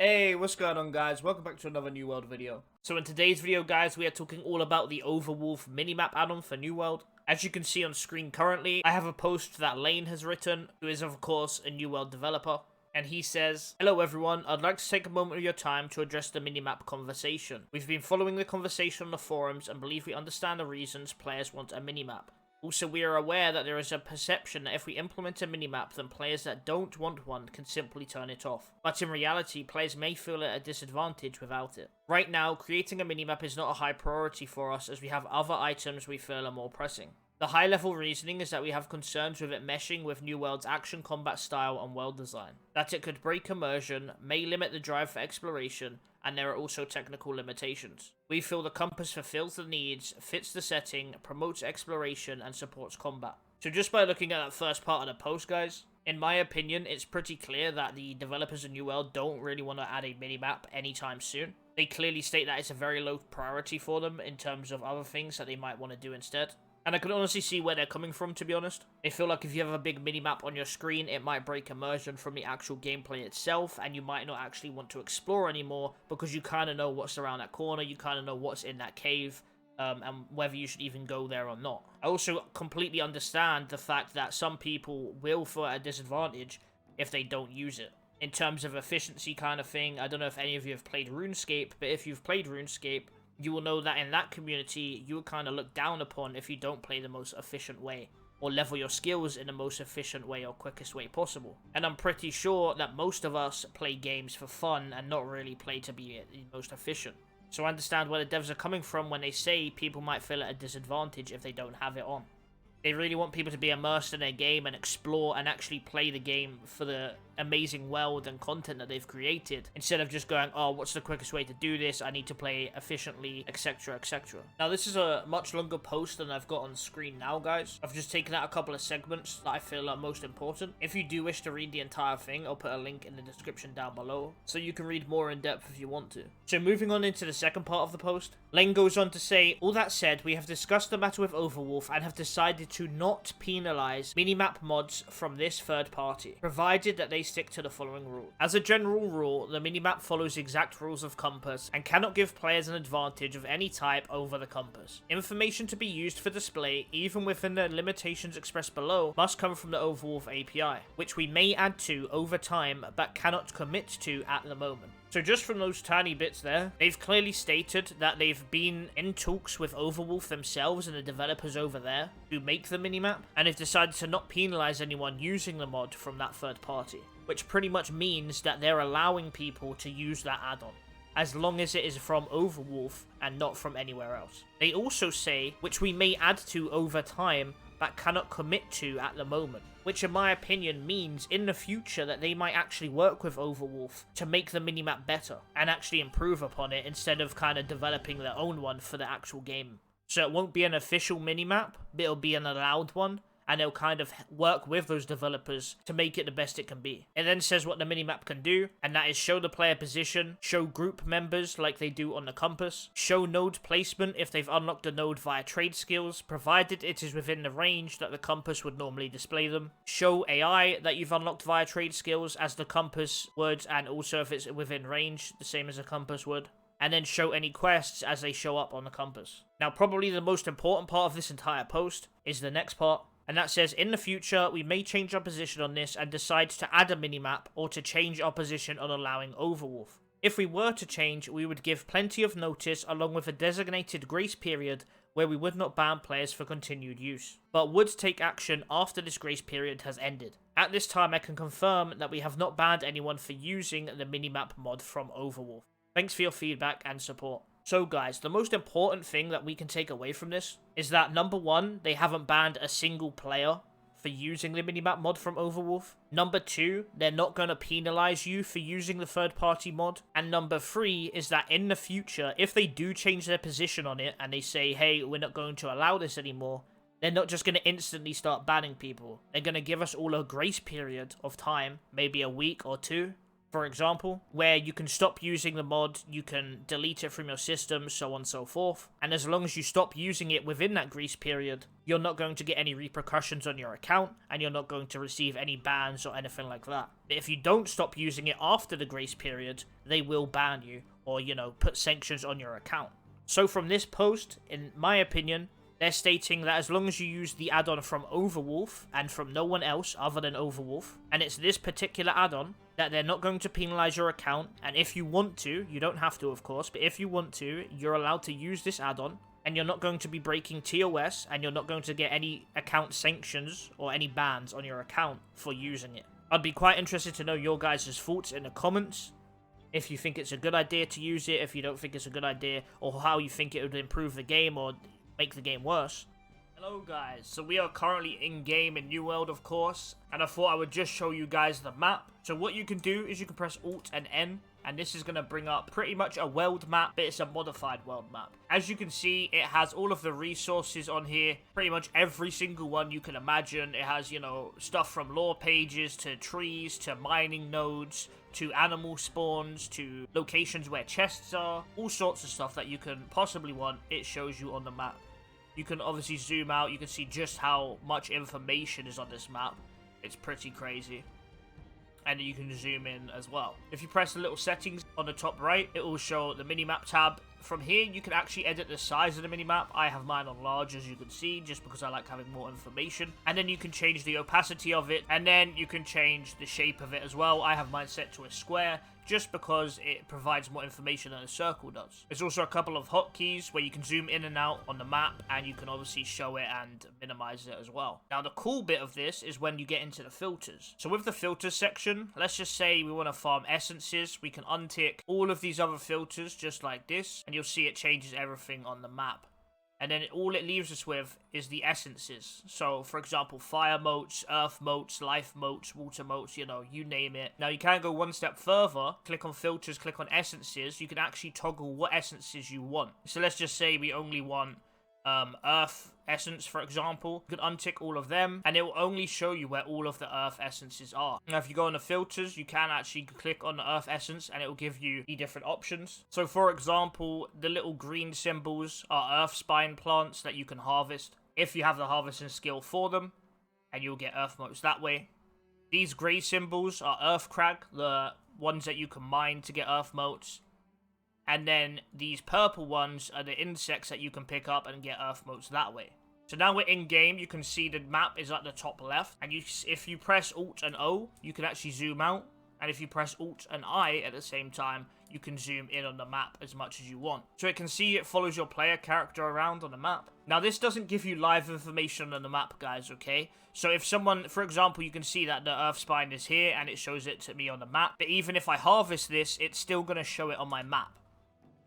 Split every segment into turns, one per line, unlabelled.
Hey, what's going on, guys? Welcome back to another New World video. So in today's video, guys, we are talking all about the Overwolf minimap add-on for New World. As you can see on screen currently, I have a post that Lane has written, who is of course a New World developer. And he says, "Hello everyone, I'd like to take a moment of your time to address the minimap conversation. We've been following the conversation on the forums and believe we understand the reasons players want a minimap. Also, we are aware that there is a perception that if we implement a minimap, then players that don't want one can simply turn it off. But in reality, players may feel at a disadvantage without it. Right now, creating a minimap is not a high priority for us as we have other items we feel are more pressing. The high-level reasoning is that we have concerns with it meshing with New World's action combat style and world design, that it could break immersion, may limit the drive for exploration, and there are also technical limitations. We feel the compass fulfills the needs, fits the setting, promotes exploration, and supports combat." So just by looking at that first part of the post, guys, in my opinion, it's pretty clear that the developers of New World don't really want to add a minimap anytime soon. They clearly state that it's a very low priority for them in terms of other things that they might want to do instead. And I can honestly see where they're coming from, to be honest. They feel like if you have a big minimap on your screen, it might break immersion from the actual gameplay itself, and you might not actually want to explore anymore, because you kind of know what's around that corner, you kind of know what's in that cave, and whether you should even go there or not. I also completely understand the fact that some people will feel at a disadvantage if they don't use it. In terms of efficiency kind of thing, I don't know if any of you have played RuneScape, but if you've played RuneScape, you will know that in that community, you will kind of look down upon if you don't play the most efficient way, or level your skills in the most efficient way or quickest way possible. And I'm pretty sure that most of us play games for fun and not really play to be the most efficient. So I understand where the devs are coming from when they say people might feel at a disadvantage if they don't have it on. They really want people to be immersed in their game and explore and actually play the game for the amazing world and content that they've created, instead of just going, oh, what's the quickest way to do this? I need to play efficiently, etc, etc. Now, this is a much longer post than I've got on screen now, guys. I've just taken out a couple of segments that I feel are most important. If you do wish to read the entire thing, I'll put a link in the description down below, so you can read more in depth if you want to. So moving on into the second part of the post, Lane goes on to say, "All that said, we have discussed the matter with Overwolf and have decided to not penalize minimap mods from this third party, provided that they stick to the following rule. As a general rule, the minimap follows exact rules of compass and cannot give players an advantage of any type over the compass. Information to be used for display, even within the limitations expressed below, must come from the Overwolf API, which we may add to over time but cannot commit to at the moment." So just from those tiny bits there, they've clearly stated that they've been in talks with Overwolf themselves and the developers over there who make the minimap, and they've decided to not penalize anyone using the mod from that third party, which pretty much means that they're allowing people to use that add-on, as long as it is from Overwolf and not from anywhere else. They also say, which we may add to over time, but cannot commit to at the moment, which in my opinion means in the future that they might actually work with Overwolf to make the minimap better and actually improve upon it instead of kind of developing their own one for the actual game. So it won't be an official minimap, but it'll be an allowed one, and they'll kind of work with those developers to make it the best it can be. It then says what the minimap can do, and that is show the player position, show group members like they do on the compass, show node placement if they've unlocked a node via trade skills, provided it is within the range that the compass would normally display them, show AI that you've unlocked via trade skills as the compass would, and also if it's within range, the same as a compass would, and then show any quests as they show up on the compass. Now, probably the most important part of this entire post is the next part, and that says, "In the future, we may change our position on this and decide to add a minimap or to change our position on allowing Overwolf. If we were to change, we would give plenty of notice along with a designated grace period where we would not ban players for continued use, but would take action after this grace period has ended. At this time, I can confirm that we have not banned anyone for using the minimap mod from Overwolf. Thanks for your feedback and support." So guys, the most important thing that we can take away from this is that number one, they haven't banned a single player for using the minimap mod from Overwolf. Number two, they're not going to penalize you for using the third party mod. And number three is that in the future, if they do change their position on it and they say, hey, we're not going to allow this anymore, they're not just going to instantly start banning people. They're going to give us all a grace period of time, maybe a week or two, for example, where you can stop using the mod, you can delete it from your system, so on and so forth. And as long as you stop using it within that grace period, you're not going to get any repercussions on your account, and you're not going to receive any bans or anything like that. But if you don't stop using it after the grace period, they will ban you, or, you know, put sanctions on your account. So from this post, in my opinion, they're stating that as long as you use the add-on from Overwolf, and from no one else other than Overwolf, and it's this particular add-on, that they're not going to penalize your account, and if you want to, you don't have to of course, but if you want to, you're allowed to use this add-on, and you're not going to be breaking TOS, and you're not going to get any account sanctions or any bans on your account for using it. I'd be quite interested to know your guys' thoughts in the comments, if you think it's a good idea to use it, if you don't think it's a good idea, or how you think it would improve the game or make the game worse. Hello guys, so we are currently in-game in New World of course, and I thought I would just show you guys the map. So what you can do is you can press Alt and N, and this is going to bring up pretty much a world map, but it's a modified world map. As you can see, it has all of the resources on here, pretty much every single one you can imagine. It has, you know, stuff from lore pages, to trees, to mining nodes, to animal spawns, to locations where chests are, all sorts of stuff that you can possibly want, it shows you on the map. You can obviously zoom out, you can see just how much information is on this map. It's pretty crazy. And you can zoom in as well. If you press the little settings on the top right, it will show the minimap tab. From here, you can actually edit the size of the minimap. I have mine on large, as you can see, just because I like having more information. And then you can change the opacity of it, and then you can change the shape of it as well. I have mine set to a square, just because it provides more information than a circle does. There's also a couple of hotkeys where you can zoom in and out on the map, and you can obviously show it and minimize it as well. Now the cool bit of this is when you get into the filters. So with the filters section, let's just say we want to farm essences, we can untick all of these other filters just like this, and you'll see it changes everything on the map. And then all it leaves us with is the essences. So, for example, fire motes, earth motes, life motes, water motes, you know, you name it. Now, you can go one step further. Click on filters, click on essences. You can actually toggle what essences you want. So, let's just say we only want earth essence, for example. You can untick all of them, and it will only show you where all of the earth essences are. Now, if you go on the filters, you can actually click on the earth essence, and it will give you the different options. So, for example, the little green symbols are earth spine plants that you can harvest if you have the harvesting skill for them, and you'll get earth motes that way. These grey symbols are earth crag, the ones that you can mine to get earth motes. And then these purple ones are the insects that you can pick up and get earth motes that way. So now we're in game, you can see the map is at the top left. And if you press Alt and O, you can actually zoom out. And if you press Alt and I at the same time, you can zoom in on the map as much as you want. So it can see it follows your player character around on the map. Now this doesn't give you live information on the map, guys, okay? So if someone, for example, you can see that the earth spine is here and it shows it to me on the map. But even if I harvest this, it's still going to show it on my map.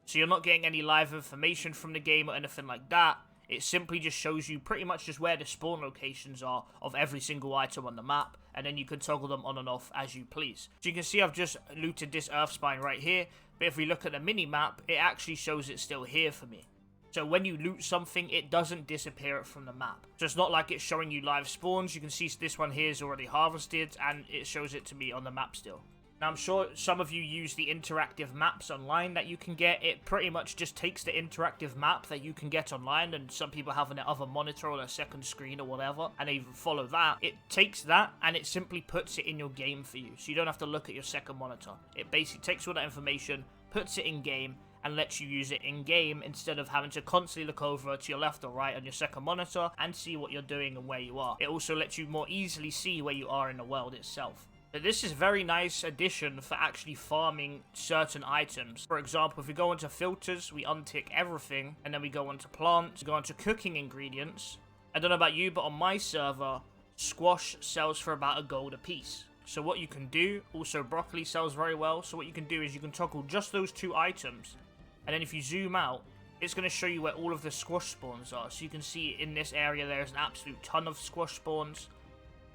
So you're not getting any live information from the game or anything like that. It simply just shows you pretty much just where the spawn locations are of every single item on the map. And then you can toggle them on and off as you please. So you can see I've just looted this earth spine right here. But if we look at the mini-map, it actually shows it still here for me. So when you loot something, it doesn't disappear it from the map. So it's not like it's showing you live spawns. You can see this one here is already harvested, and it shows it to me on the map still. Now, I'm sure some of you use the interactive maps online that you can get. It pretty much just takes the interactive map that you can get online, and some people have on their other monitor or their second screen or whatever, and they follow that. It takes that, and it simply puts it in your game for you, so you don't have to look at your second monitor. It basically takes all that information, puts it in game, and lets you use it in game instead of having to constantly look over to your left or right on your second monitor and see what you're doing and where you are. It also lets you more easily see where you are in the world itself. But this is a very nice addition for actually farming certain items. For example, if we go into filters, we untick everything, and then we go into plants, go into cooking ingredients. I don't know about you, but on my server, squash sells for about $1 a piece. So what you can do, also broccoli sells very well, so what you can do is you can toggle just those 2 items, and then if you zoom out, it's going to show you where all of the squash spawns are. So you can see in this area there's an absolute ton of squash spawns.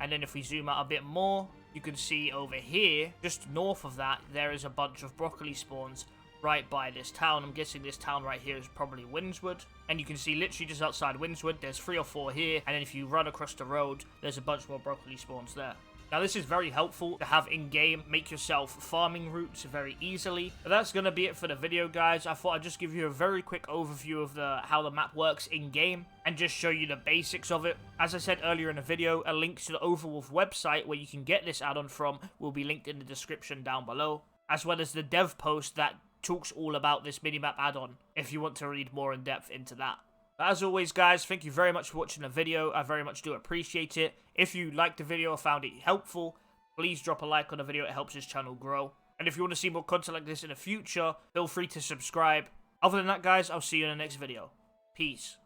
And then if we zoom out a bit more, you can see over here, just north of that, there is a bunch of broccoli spawns right by this town. I'm guessing this town right here is probably Windswood. And you can see literally just outside Windswood, there's 3 or 4 here. And then if you run across the road, there's a bunch more broccoli spawns there. Now this is very helpful to have in-game, make yourself farming routes very easily. But that's going to be it for the video, guys. I thought I'd just give you a very quick overview of how the map works in-game and just show you the basics of it. As I said earlier in the video, a link to the Overwolf website where you can get this add-on from will be linked in the description down below, as well as the dev post that talks all about this minimap add-on if you want to read more in depth into that. As always, guys, thank you very much for watching the video. I very much do appreciate it. If you liked the video or found it helpful, please drop a like on the video. It helps this channel grow. And if you want to see more content like this in the future, feel free to subscribe. Other than that, guys, I'll see you in the next video. Peace.